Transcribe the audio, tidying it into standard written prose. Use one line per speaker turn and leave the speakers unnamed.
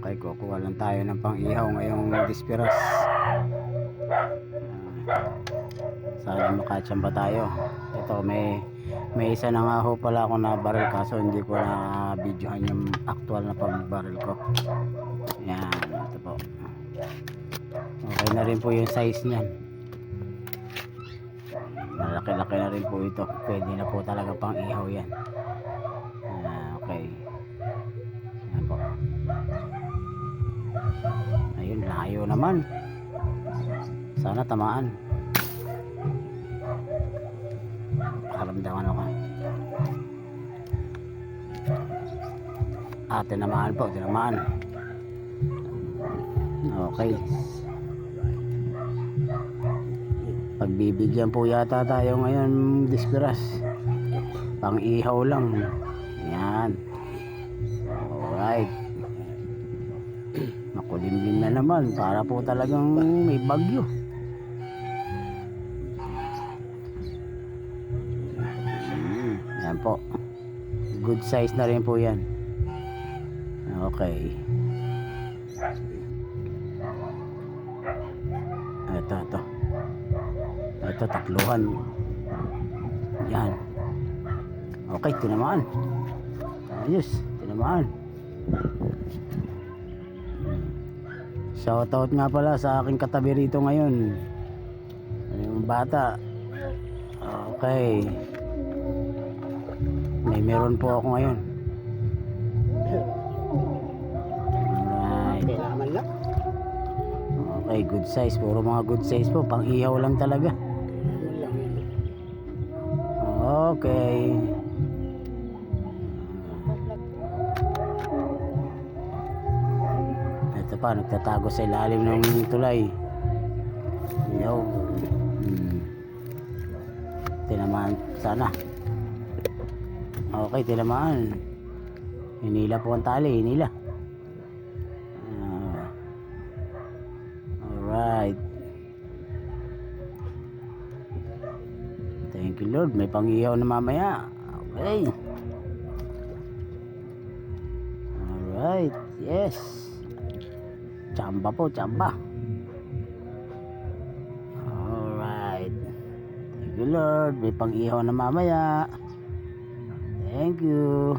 Okay, kukuha lang tayo ng pang-ihaw ngayong disperas. Sana makachamba tayo. Ito, may isa na nga ho pala ako na barrel, kaso hindi ko na videohan yung actual na pag-barrel ko. Yan, ito po. Okay na rin po yung size niyan. Malaki-laki na rin po ito. Pwede na po talaga pang-ihaw yan. Okay. Yan po. Ayun, layo naman. Sana tamaan. Karamdaman ako. Tinamaan po, tinamaan. Okay. Pagbibigyan po yata tayo ngayon disperas. Pang-ihaw lang. Yan. Alright. Makulimlim na naman. Para po talagang may bagyo. Yan po. Good size na rin po yan. Okay. Ito. Ito, tatluhan. Yan. Okay, tinamaan. Ayos, tinamaan. Shoutout nga pala sa aking katabi rito ngayon. Yung bata. Okay. Meron po ako ngayon. Alright. Okay, good size. Puro mga good size po. Pang-ihaw lang talaga. Okay. Ito pa, nagtatago sa ilalim ng tulay. Yo. Tinamaan sana. Okay, tinamaan. Hinila po ang tali, hinila. Alright. Thank you Lord, may pang-ihaw na mamaya. Okay. Alright, yes. Tsamba po, tsamba. Alright. Thank you Lord, may pang-ihaw na mamaya. Thank you.